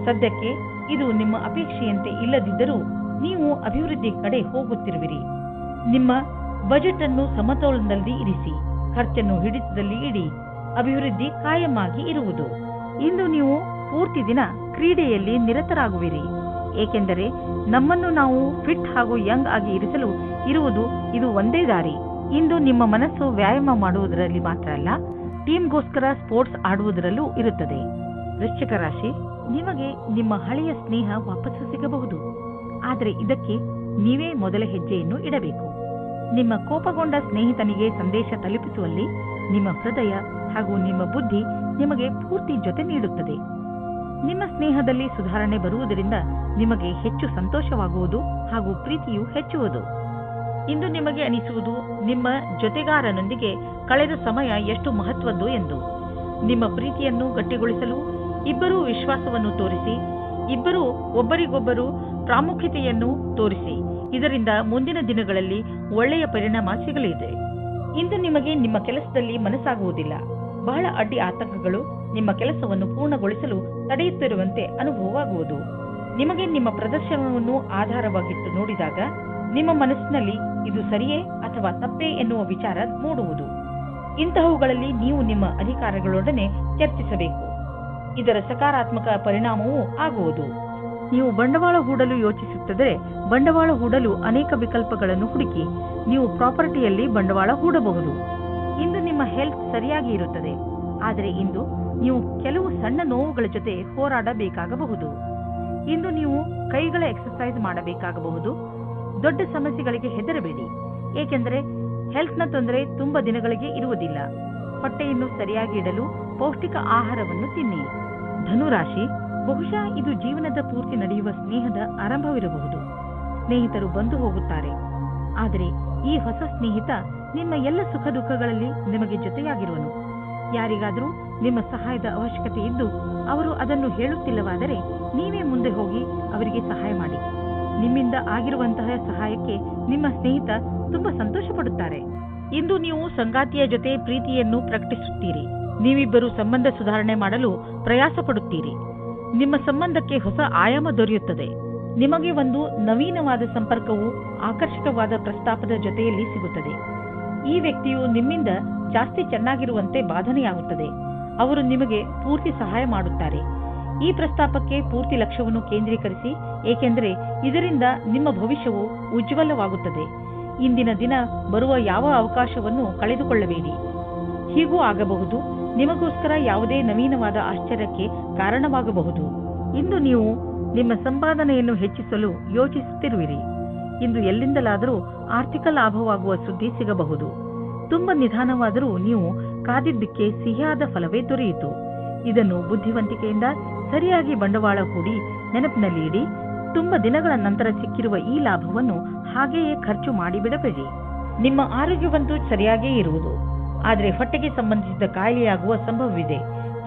ಸದ್ಯಕ್ಕೆ ಇದು ನಿಮ್ಮ ಅಪೇಕ್ಷೆಯಂತೆ ಇಲ್ಲದಿದ್ದರೂ ನೀವು ಅಭಿವೃದ್ಧಿ ಕಡೆ ಹೋಗುತ್ತಿರುವಿರಿ. ನಿಮ್ಮ ಬಜೆಟ್ ಅನ್ನು ಸಮತೋಲನದಲ್ಲಿ ಇರಿಸಿ, ಖರ್ಚನ್ನು ಹಿಡಿತದಲ್ಲಿ ಇಡಿ. ಅಭಿವೃದ್ಧಿ ಕಾಯಮಾಗಿ ಇರುವುದು. ಇಂದು ನೀವು ಪೂರ್ತಿ ದಿನ ಕ್ರೀಡೆಯಲ್ಲಿ ನಿರತರಾಗುವಿರಿ, ಏಕೆಂದರೆ ನಮ್ಮನ್ನು ನಾವು ಫಿಟ್ ಹಾಗೂ ಯಂಗ್ ಆಗಿ ಇರಿಸಲು ಇದು ಒಂದೇ ದಾರಿ. ಇಂದು ನಿಮ್ಮ ಮನಸ್ಸು ವ್ಯಾಯಾಮ ಮಾಡುವುದರಲ್ಲಿ ಮಾತ್ರ ಅಲ್ಲ, ಟೀಮ್ಗೋಸ್ಕರ ಸ್ಪೋರ್ಟ್ಸ್ ಆಡುವುದರಲ್ಲೂ ಇರುತ್ತದೆ. ವೃಶ್ಚಿಕ ರಾಶಿ, ನಿಮಗೆ ನಿಮ್ಮ ಹಳೆಯ ಸ್ನೇಹ ವಾಪಸ್ಸು ಸಿಗಬಹುದು, ಆದರೆ ಇದಕ್ಕೆ ನೀವೇ ಮೊದಲ ಹೆಜ್ಜೆಯನ್ನು ಇಡಬೇಕು. ನಿಮ್ಮ ಕೋಪಗೊಂಡ ಸ್ನೇಹಿತನಿಗೆ ಸಂದೇಶ ತಲುಪಿಸುವಲ್ಲಿ ನಿಮ್ಮ ಹೃದಯ ಹಾಗೂ ನಿಮ್ಮ ಬುದ್ಧಿ ನಿಮಗೆ ಪೂರ್ತಿ ಜೊತೆ ನೀಡುತ್ತದೆ. ನಿಮ್ಮ ಸ್ನೇಹದಲ್ಲಿ ಸುಧಾರಣೆ ಬರುವುದರಿಂದ ನಿಮಗೆ ಹೆಚ್ಚು ಸಂತೋಷವಾಗುವುದು ಹಾಗೂ ಪ್ರೀತಿಯು ಹೆಚ್ಚುವುದು. ಇಂದು ನಿಮಗೆ ಅನಿಸುವುದು ನಿಮ್ಮ ಜೊತೆಗಾರನೊಂದಿಗೆ ಕಳೆದ ಸಮಯ ಎಷ್ಟು ಮಹತ್ವದ್ದು ಎಂದು. ನಿಮ್ಮ ಪ್ರೀತಿಯನ್ನು ಗಟ್ಟಿಗೊಳಿಸಲು ಇಬ್ಬರೂ ವಿಶ್ವಾಸವನ್ನು ತೋರಿಸಿ, ಇಬ್ಬರೂ ಒಬ್ಬರಿಗೊಬ್ಬರು ಪ್ರಾಮುಖ್ಯತೆಯನ್ನು ತೋರಿಸಿ. ಇದರಿಂದ ಮುಂದಿನ ದಿನಗಳಲ್ಲಿ ಒಳ್ಳೆಯ ಪರಿಣಾಮ ಸಿಗಲಿದೆ. ಇಂದು ನಿಮಗೆ ನಿಮ್ಮ ಕೆಲಸದಲ್ಲಿ ಮನಸ್ಸಾಗುವುದಿಲ್ಲ. ಬಹಳ ಅಡ್ಡಿ ಆತಂಕಗಳು ನಿಮ್ಮ ಕೆಲಸವನ್ನು ಪೂರ್ಣಗೊಳಿಸಲು ತಡೆಯುತ್ತಿರುವಂತೆ ಅನುಭವವಾಗುವುದು. ನಿಮಗೆ ನಿಮ್ಮ ಪ್ರದರ್ಶನವನ್ನು ಆಧಾರವಾಗಿಟ್ಟು ನೋಡಿದಾಗ ನಿಮ್ಮ ಮನಸ್ಸಿನಲ್ಲಿ ಇದು ಸರಿಯೇ ಅಥವಾ ತಪ್ಪೇ ಎನ್ನುವ ವಿಚಾರ ಮೂಡುವುದು. ಇಂತಹವುಗಳಲ್ಲಿ ನೀವು ನಿಮ್ಮ ಅಧಿಕಾರಿಗಳೊಡನೆ ಚರ್ಚಿಸಬೇಕು. ಇದರ ಸಕಾರಾತ್ಮಕ ಪರಿಣಾಮವೂ ಆಗುವುದು. ನೀವು ಬಂಡವಾಳ ಹೂಡಲು ಯೋಚಿಸುತ್ತಿದ್ದರೆ ಬಂಡವಾಳ ಹೂಡಲು ಅನೇಕ ವಿಕಲ್ಪಗಳನ್ನು ಹುಡುಕಿ ನೀವು ಪ್ರಾಪರ್ಟಿಯಲ್ಲಿ ಬಂಡವಾಳ ಹೂಡಬಹುದು. ಇಂದು ನಿಮ್ಮ ಹೆಲ್ತ್ ಸರಿಯಾಗಿ ಇರುತ್ತದೆ, ಆದರೆ ಇಂದು ನೀವು ಕೆಲವು ಸಣ್ಣ ನೋವುಗಳ ಜೊತೆ ಹೋರಾಡಬೇಕಾಗಬಹುದು. ಇಂದು ನೀವು ಕೈಗಳ ಎಕ್ಸರ್ಸೈಸ್ ಮಾಡಬೇಕಾಗಬಹುದು. ದೊಡ್ಡ ಸಮಸ್ಯೆಗಳಿಗೆ ಹೆದರಬೇಡಿ, ಏಕೆಂದರೆ ಹೆಲ್ತ್ನ ತೊಂದರೆ ತುಂಬಾ ದಿನಗಳಿಗೆ ಇರುವುದಿಲ್ಲ. ಹೊಟ್ಟೆಯನ್ನು ಸರಿಯಾಗಿ ಇಡಲು ಪೌಷ್ಟಿಕ ಆಹಾರವನ್ನು ತಿನ್ನಿ. ಧನುರಾಶಿ, ಬಹುಶಃ ಇದು ಜೀವನದ ಪೂರ್ತಿ ನಡೆಯುವ ಸ್ನೇಹದ ಆರಂಭವಿರಬಹುದು. ಸ್ನೇಹಿತರು ಬಂದು ಹೋಗುತ್ತಾರೆ, ಆದರೆ ಈ ಹೊಸ ಸ್ನೇಹಿತ ನಿಮ್ಮ ಎಲ್ಲ ಸುಖ ದುಃಖಗಳಲ್ಲಿ ನಿಮಗೆ ಜೊತೆಯಾಗಿರುವನು. ಯಾರಿಗಾದರೂ ನಿಮ್ಮ ಸಹಾಯದ ಅವಶ್ಯಕತೆ ಇದ್ದು ಅವರು ಅದನ್ನು ಹೇಳುತ್ತಿಲ್ಲವಾದರೆ ನೀವೇ ಮುಂದೆ ಹೋಗಿ ಅವರಿಗೆ ಸಹಾಯ ಮಾಡಿ. ನಿಮ್ಮಿಂದ ಆಗಿರುವಂತಹ ಸಹಾಯಕ್ಕೆ ನಿಮ್ಮ ಸ್ನೇಹಿತ ತುಂಬಾ ಸಂತೋಷ ಪಡುತ್ತಾರೆ. ಇಂದು ನೀವು ಸಂಗಾತಿಯ ಜೊತೆ ಪ್ರೀತಿಯನ್ನು ಪ್ರಕಟಿಸುತ್ತೀರಿ. ನೀವಿಬ್ಬರು ಸಂಬಂಧ ಸುಧಾರಣೆ ಮಾಡಲು ಪ್ರಯಾಸ ಪಡುತ್ತೀರಿ. ನಿಮ್ಮ ಸಂಬಂಧಕ್ಕೆ ಹೊಸ ಆಯಾಮ ದೊರೆಯುತ್ತದೆ. ನಿಮಗೆ ಒಂದು ನವೀನವಾದ ಸಂಪರ್ಕವು ಆಕರ್ಷಕವಾದ ಪ್ರಸ್ತಾಪದ ಜೊತೆಯಲ್ಲಿ ಸಿಗುತ್ತದೆ. ಈ ವ್ಯಕ್ತಿಯು ನಿಮ್ಮಿಂದ ಜಾಸ್ತಿ ಚೆನ್ನಾಗಿರುವಂತೆ ಬಾಧನೆಯಾಗುತ್ತದೆ. ಅವರು ನಿಮಗೆ ಪೂರ್ತಿ ಸಹಾಯ ಮಾಡುತ್ತಾರೆ. ಈ ಪ್ರಸ್ತಾಪಕ್ಕೆ ಪೂರ್ತಿ ಲಕ್ಷ್ಯವನ್ನು ಕೇಂದ್ರೀಕರಿಸಿ, ಏಕೆಂದರೆ ಇದರಿಂದ ನಿಮ್ಮ ಭವಿಷ್ಯವು ಉಜ್ವಲವಾಗುತ್ತದೆ. ಇಂದಿನ ದಿನ ಬರುವ ಯಾವ ಅವಕಾಶವನ್ನು ಕಳೆದುಕೊಳ್ಳಬೇಡಿ. ಹೀಗೂ ಆಗಬಹುದು, ನಿಮಗೋಸ್ಕರ ಯಾವುದೇ ನವೀನವಾದ ಆಶ್ಚರ್ಯಕ್ಕೆ ಕಾರಣವಾಗಬಹುದು. ಇಂದು ನೀವು ನಿಮ್ಮ ಸಂಪಾದನೆಯನ್ನು ಹೆಚ್ಚಿಸಲು ಯೋಚಿಸುತ್ತಿರುವಿರಿ. ಇಂದು ಎಲ್ಲಿಂದಲಾದರೂ ಆರ್ಥಿಕ ಲಾಭವಾಗುವ ಸುದ್ದಿ ಸಿಗಬಹುದು. ತುಂಬಾ ನಿಧಾನವಾದರೂ ನೀವು ಕಾದಿದ್ದಕ್ಕೆ ಸಿಹಿಯಾದ ಫಲವೇ ದೊರೆಯಿತು. ಇದನ್ನು ಬುದ್ಧಿವಂತಿಕೆಯಿಂದ ಸರಿಯಾಗಿ ಬಂಡವಾಳ ಹೂಡಿ ನೆನಪಿನಲ್ಲಿ ಇಡಿ. ತುಂಬಾ ದಿನಗಳ ನಂತರ ಸಿಕ್ಕಿರುವ ಈ ಲಾಭವನ್ನು ಹಾಗೆಯೇ ಖರ್ಚು ಮಾಡಿಬಿಡಬೇಡಿ. ನಿಮ್ಮ ಆರೋಗ್ಯವಂತೂ ಸರಿಯಾಗೇ ಇರುವುದು, ಆದರೆ ಹೊಟ್ಟೆಗೆ ಸಂಬಂಧಿಸಿದ ಕಾಯಿಲೆಯಾಗುವ ಸಂಭವವಿದೆ.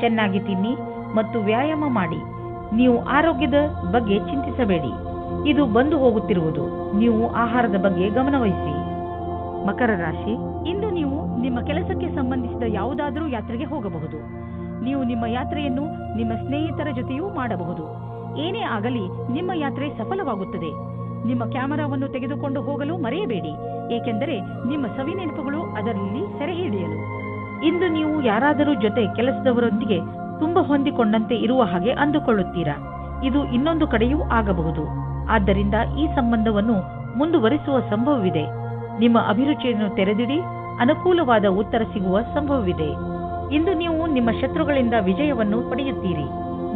ಚೆನ್ನಾಗಿ ತಿನ್ನಿ ಮತ್ತು ವ್ಯಾಯಾಮ ಮಾಡಿ. ನೀವು ಆರೋಗ್ಯದ ಬಗ್ಗೆ ಚಿಂತಿಸಬೇಡಿ, ಇದು ಬಂದು ಹೋಗುತ್ತಿರುವುದು. ನೀವು ಆಹಾರದ ಬಗ್ಗೆ ಗಮನವಹಿಸಿ. ಮಕರ ರಾಶಿ, ಇಂದು ನೀವು ನಿಮ್ಮ ಕೆಲಸಕ್ಕೆ ಸಂಬಂಧಿಸಿದ ಯಾವುದಾದರೂ ಯಾತ್ರೆಗೆ ಹೋಗಬಹುದು. ನೀವು ನಿಮ್ಮ ಯಾತ್ರೆಯನ್ನು ನಿಮ್ಮ ಸ್ನೇಹಿತರ ಜೊತೆಯೂ ಮಾಡಬಹುದು. ಏನೇ ಆಗಲಿ ನಿಮ್ಮ ಯಾತ್ರೆ ಸಫಲವಾಗುತ್ತದೆ. ನಿಮ್ಮ ಕ್ಯಾಮೆರಾವನ್ನು ತೆಗೆದುಕೊಂಡು ಹೋಗಲು ಮರೆಯಬೇಡಿ, ಏಕೆಂದರೆ ನಿಮ್ಮ ಸವಿನೆನಪುಗಳು ಅದರಲ್ಲಿ ಸೆರೆ ಹಿಡಿಯಲು. ಇಂದು ನೀವು ಯಾರಾದರೂ ಜೊತೆ ಕೆಲಸದವರೊಂದಿಗೆ ತುಂಬಾ ಹೊಂದಿಕೊಂಡಂತೆ ಇರುವ ಹಾಗೆ ಅಂದುಕೊಳ್ಳುತ್ತೀರಾ. ಇದು ಇನ್ನೊಂದು ಕಡೆಯೂ ಆಗಬಹುದು. ಆದ್ದರಿಂದ ಈ ಸಂಬಂಧವನ್ನು ಮುಂದುವರಿಸುವ ಸಂಭವವಿದೆ. ನಿಮ್ಮ ಅಭಿರುಚಿಯನ್ನು ತೆರೆದಿಡಿ, ಅನುಕೂಲವಾದ ಉತ್ತರ ಸಿಗುವ ಸಂಭವವಿದೆ. ಇಂದು ನೀವು ನಿಮ್ಮ ಶತ್ರುಗಳಿಂದ ವಿಜಯವನ್ನು ಪಡೆಯುತ್ತೀರಿ.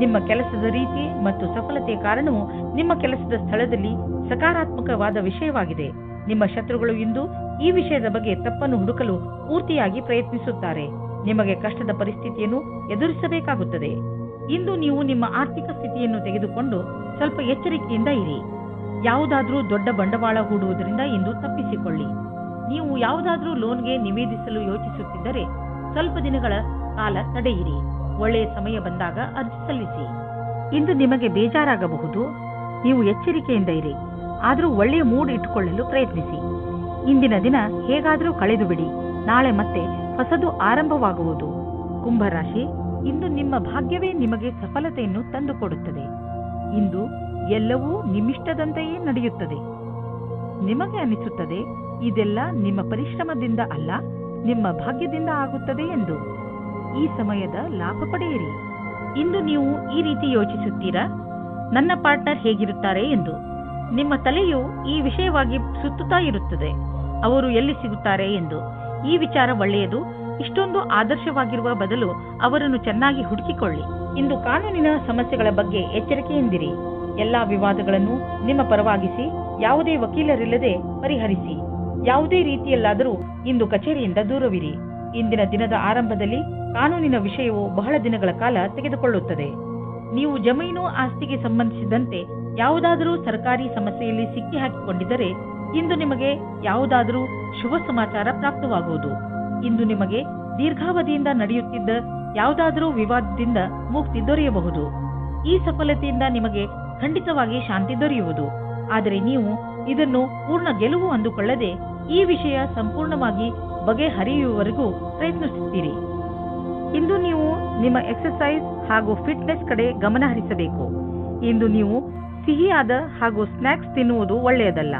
ನಿಮ್ಮ ಕೆಲಸದ ರೀತಿ ಮತ್ತು ಸಫಲತೆಯ ಕಾರಣವು ನಿಮ್ಮ ಕೆಲಸದ ಸ್ಥಳದಲ್ಲಿ ಸಕಾರಾತ್ಮಕವಾದ ವಿಷಯವಾಗಿದೆ. ನಿಮ್ಮ ಶತ್ರುಗಳು ಇಂದು ಈ ವಿಷಯದ ಬಗ್ಗೆ ತಪ್ಪನ್ನು ಹುಡುಕಲು ಪೂರ್ತಿಯಾಗಿ ಪ್ರಯತ್ನಿಸುತ್ತಾರೆ. ನಿಮಗೆ ಕಷ್ಟದ ಪರಿಸ್ಥಿತಿಯನ್ನು ಎದುರಿಸಬೇಕಾಗುತ್ತದೆ. ಇಂದು ನೀವು ನಿಮ್ಮ ಆರ್ಥಿಕ ಸ್ಥಿತಿಯನ್ನು ತೆಗೆದುಕೊಂಡು ಸ್ವಲ್ಪ ಎಚ್ಚರಿಕೆಯಿಂದ ಇರಿ. ಯಾವುದಾದ್ರೂ ದೊಡ್ಡ ಬಂಡವಾಳ ಹೂಡುವುದರಿಂದ ಇಂದು ತಪ್ಪಿಸಿಕೊಳ್ಳಿ. ನೀವು ಯಾವುದಾದ್ರೂ ಲೋನ್ಗೆ ನಿವೇದಿಸಲು ಯೋಚಿಸುತ್ತಿದ್ದರೆ ಸ್ವಲ್ಪ ದಿನಗಳ ಕಾಲ ತಡೆಯಿರಿ. ಒಳ್ಳೆಯ ಸಮಯ ಬಂದಾಗ ಅರ್ಜಿ ಸಲ್ಲಿಸಿ. ಇಂದು ನಿಮಗೆ ಬೇಜಾರಾಗಬಹುದು. ನೀವು ಎಚ್ಚರಿಕೆಯಿಂದ ಇರಿ, ಆದರೂ ಒಳ್ಳೆಯ ಮೂಡ್ ಇಟ್ಟುಕೊಳ್ಳಲು ಪ್ರಯತ್ನಿಸಿ. ಇಂದಿನ ದಿನ ಹೇಗಾದರೂ ಕಳೆದು ಬಿಡಿ. ನಾಳೆ ಮತ್ತೆ ಹೊಸದು ಆರಂಭವಾಗುವುದು. ಕುಂಭರಾಶಿ, ಇಂದು ನಿಮ್ಮ ಭಾಗ್ಯವೇ ನಿಮಗೆ ಸಫಲತೆಯನ್ನು ತಂದುಕೊಡುತ್ತದೆ. ಇಂದು ಎಲ್ಲವೂ ನಿಮ್ಮಿಷ್ಟದಂತೆಯೇ ನಡೆಯುತ್ತದೆ. ನಿಮಗೆ ಅನಿಸುತ್ತದೆ ಇದೆಲ್ಲ ನಿಮ್ಮ ಪರಿಶ್ರಮದಿಂದ ಅಲ್ಲ, ನಿಮ್ಮ ಭಾಗ್ಯದಿಂದ ಆಗುತ್ತದೆ ಎಂದು. ಈ ಸಮಯದ ಲಾಭ ಪಡೆಯಿರಿ. ಇಂದು ನೀವು ಈ ರೀತಿ ಯೋಚಿಸುತ್ತೀರಾ, ನನ್ನ ಪಾರ್ಟ್ನರ್ ಹೇಗಿರುತ್ತಾರೆ ಎಂದು. ನಿಮ್ಮ ತಲೆಯು ಈ ವಿಷಯವಾಗಿ ಸುತ್ತುತ್ತಾ ಇರುತ್ತದೆ, ಅವರು ಎಲ್ಲಿ ಸಿಗುತ್ತಾರೆ ಎಂದು. ಈ ವಿಚಾರ ಒಳ್ಳೆಯದು. ಇಷ್ಟೊಂದು ಆದರ್ಶವಾಗಿರುವ ಬದಲು ಅವರನ್ನು ಚೆನ್ನಾಗಿ ಹುಡುಕಿಕೊಳ್ಳಿ. ಇಂದು ಕಾನೂನಿನ ಸಮಸ್ಯೆಗಳ ಬಗ್ಗೆ ಎಚ್ಚರಿಕೆಯಿಂದಿರಿ. ಎಲ್ಲಾ ವಿವಾದಗಳನ್ನು ನಿಮ್ಮ ಪರವಾಗಿಸಿ ಯಾವುದೇ ವಕೀಲರಿಲ್ಲದೆ ಪರಿಹರಿಸಿ. ಯಾವುದೇ ರೀತಿಯಲ್ಲಾದರೂ ಇಂದು ಕಚೇರಿಯಿಂದ ದೂರವಿರಿ. ಇಂದಿನ ದಿನದ ಆರಂಭದಲ್ಲಿ ಕಾನೂನಿನ ವಿಷಯವು ಬಹಳ ದಿನಗಳ ಕಾಲ ತೆಗೆದುಕೊಳ್ಳುತ್ತದೆ. ನೀವು ಜಮೀನು ಆಸ್ತಿಗೆ ಸಂಬಂಧಿಸಿದಂತೆ ಯಾವುದಾದರೂ ಸರ್ಕಾರಿ ಸಮಸ್ಯೆಯಲ್ಲಿ ಸಿಕ್ಕಿ ಹಾಕಿಕೊಂಡಿದ್ದರೆ ಇಂದು ನಿಮಗೆ ಯಾವುದಾದರೂ ಶುಭ ಸಮಾಚಾರ ಪ್ರಾಪ್ತವಾಗುವುದು. ಇಂದು ನಿಮಗೆ ದೀರ್ಘಾವಧಿಯಿಂದ ನಡೆಯುತ್ತಿದ್ದ ಯಾವುದಾದರೂ ವಿವಾದದಿಂದ ಮುಕ್ತಿ ದೊರೆಯಬಹುದು. ಈ ಸಫಲತೆಯಿಂದ ನಿಮಗೆ ಖಂಡಿತವಾಗಿ ಶಾಂತಿ ದೊರೆಯುವುದು. ಆದರೆ ನೀವು ಇದನ್ನು ಪೂರ್ಣ ಗೆಲುವು ಅಂದುಕೊಳ್ಳದೆ ಈ ವಿಷಯ ಸಂಪೂರ್ಣವಾಗಿ ಬಗೆಹರಿಯುವವರೆಗೂ ಪ್ರಯತ್ನಿಸುತ್ತೀರಿ. ಇಂದು ನೀವು ನಿಮ್ಮ ಎಕ್ಸರ್ಸೈಸ್ ಹಾಗೂ ಫಿಟ್ನೆಸ್ ಕಡೆ ಗಮನ ಹರಿಸಬೇಕು. ಇಂದು ನೀವು ಸಿಹಿಯಾದ ಹಾಗೂ ಸ್ನ್ಯಾಕ್ಸ್ ತಿನ್ನುವುದು ಒಳ್ಳೆಯದಲ್ಲ.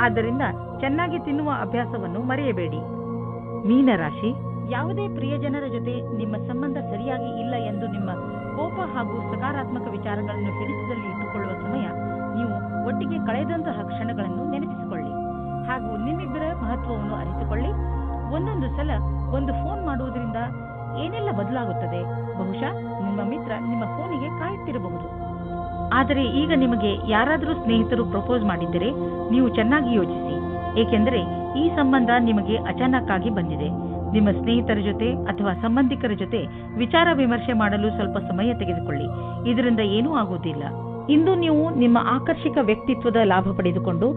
ಆದ್ದರಿಂದ ಚೆನ್ನಾಗಿ ತಿನ್ನುವ ಅಭ್ಯಾಸವನ್ನು ಮರೆಯಬೇಡಿ. ಮೀನರಾಶಿ, ಯಾವುದೇ ಪ್ರಿಯಜನರ ಜೊತೆ ನಿಮ್ಮ ಸಂಬಂಧ ಸರಿಯಾಗಿ ಇಲ್ಲ ಎಂದು ನಿಮ್ಮ ಕೋಪ ಹಾಗೂ ಸಕಾರಾತ್ಮಕ ವಿಚಾರಗಳನ್ನು ಹಿಡಿತದಲ್ಲಿ ಇಟ್ಟುಕೊಳ್ಳುವ ಸಮಯ. ನೀವು ಒಟ್ಟಿಗೆ ಕಳೆದಂತಹ ಕ್ಷಣಗಳನ್ನು ನೆನಪಿಸಿಕೊಳ್ಳಿ ಹಾಗೂ ನಿಮ್ಮಿಬ್ಬರ ಮಹತ್ವವನ್ನು ಅರಿತುಕೊಳ್ಳಿ. ಒಂದೊಂದು ಸಲ ಒಂದು ಫೋನ್ ಮಾಡುವುದರಿಂದ ಏನೆಲ್ಲ ಬದಲಾಗುತ್ತದೆ. ಬಹುಶಃ ನಿಮ್ಮ ಮಿತ್ರ ನಿಮ್ಮ ಫೋನಿಗೆ ಕಾಯುತ್ತಿರಬಹುದು. ಆದರೆ ಈಗ ನಿಮಗೆ ಯಾರಾದರೂ ಸ್ನೇಹಿತರು ಪ್ರಪೋಸ್ ಮಾಡಿದ್ದರೆ ನೀವು ಚೆನ್ನಾಗಿ ಯೋಚಿಸಿ, ಏಕೆಂದರೆ ಈ ಸಂಬಂಧ ನಿಮಗೆ ಅಚಾನಕ್ ಆಗಿ ಬಂದಿದೆ. ನಿಮ್ಮ ಸ್ನೇಹಿತರ ಜೊತೆ ಅಥವಾ ಸಂಬಂಧಿಕರ ಜೊತೆ ವಿಚಾರ ವಿಮರ್ಶೆ ಮಾಡಲು ಸ್ವಲ್ಪ ಸಮಯ ತೆಗೆದುಕೊಳ್ಳಿ. ಇದರಿಂದ ಏನೂ ಆಗುವುದಿಲ್ಲ. ಇಂದು ನೀವು ನಿಮ್ಮ ಆಕರ್ಷಕ ವ್ಯಕ್ತಿತ್ವದ ಲಾಭ ಪಡೆದುಕೊಂಡು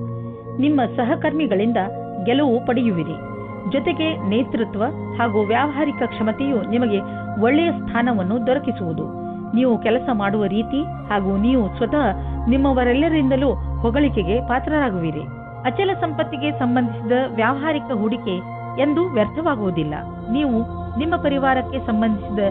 ನಿಮ್ಮ ಸಹಕರ್ಮಿಗಳಿಂದ ಗೆಲುವು ಪಡೆಯುವಿರಿ. ಜೊತೆಗೆ ನೇತೃತ್ವ ಹಾಗೂ ವ್ಯಾವಹಾರಿಕ ಕ್ಷಮತೆಯು ನಿಮಗೆ ಒಳ್ಳೆಯ ಸ್ಥಾನವನ್ನು ದೊರಕಿಸುವುದು. ನೀವು ಕೆಲಸ ಮಾಡುವ ರೀತಿ ಹಾಗೂ ನೀವು ಸ್ವತಃ ನಿಮ್ಮವರೆಲ್ಲರಿಂದಲೂ ಹೊಗಳಿಕೆಗೆ ಪಾತ್ರರಾಗುವಿರಿ. ಅಚಲ ಸಂಪತ್ತಿಗೆ ಸಂಬಂಧಿಸಿದ ವ್ಯಾವಹಾರಿಕ ಹೂಡಿಕೆ ಎಂದು ವ್ಯರ್ಥವಾಗುವುದಿಲ್ಲ. ನೀವು ನಿಮ್ಮ ಪರಿವಾರಕ್ಕೆ ಸಂಬಂಧಿಸಿದ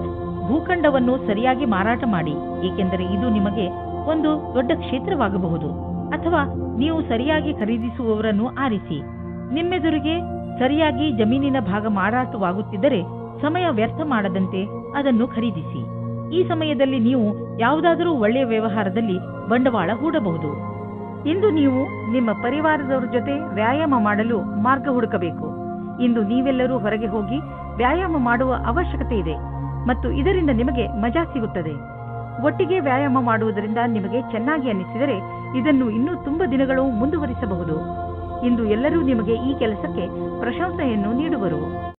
ಭೂಖಂಡವನ್ನು ಸರಿಯಾಗಿ ಮಾರಾಟ ಮಾಡಿ, ಏಕೆಂದರೆ ಇದು ನಿಮಗೆ ಒಂದು ದೊಡ್ಡ ಕ್ಷೇತ್ರವಾಗಬಹುದು. ಅಥವಾ ನೀವು ಸರಿಯಾಗಿ ಖರೀದಿಸುವವರನ್ನು ಆರಿಸಿ. ನಿಮ್ಮೆದುರಿಗೆ ಸರಿಯಾಗಿ ಜಮೀನಿನ ಭಾಗ ಮಾರಾಟವಾಗುತ್ತಿದ್ದರೆ ಸಮಯ ವ್ಯರ್ಥ ಮಾಡದಂತೆ ಅದನ್ನು ಖರೀದಿಸಿ. ಈ ಸಮಯದಲ್ಲಿ ನೀವು ಯಾವುದಾದರೂ ಒಳ್ಳೆಯ ವ್ಯವಹಾರದಲ್ಲಿ ಬಂಡವಾಳ ಹೂಡಬಹುದು. ಇಂದು ನೀವು ನಿಮ್ಮ ಪರಿವಾರದವರ ಜೊತೆ ವ್ಯಾಯಾಮ ಮಾಡಲು ಮಾರ್ಗ ಹುಡುಕಬೇಕು. ಇಂದು ನೀವೆಲ್ಲರೂ ಹೊರಗೆ ಹೋಗಿ ವ್ಯಾಯಾಮ ಮಾಡುವ ಅವಶ್ಯಕತೆ ಇದೆ ಮತ್ತು ಇದರಿಂದ ನಿಮಗೆ ಮಜಾ ಸಿಗುತ್ತದೆ. ಒಟ್ಟಿಗೆ ವ್ಯಾಯಾಮ ಮಾಡುವುದರಿಂದ ನಿಮಗೆ ಚೆನ್ನಾಗಿ ಅನ್ನಿಸಿದರೆ ಇದನ್ನು ಇನ್ನೂ ತುಂಬಾ ದಿನಗಳು ಮುಂದುವರಿಸಬಹುದು. ಇಂದು ಎಲ್ಲರೂ ನಿಮಗೆ ಈ ಕೆಲಸಕ್ಕೆ ಪ್ರಶಂಸೆಯನ್ನು ನೀಡುವರು.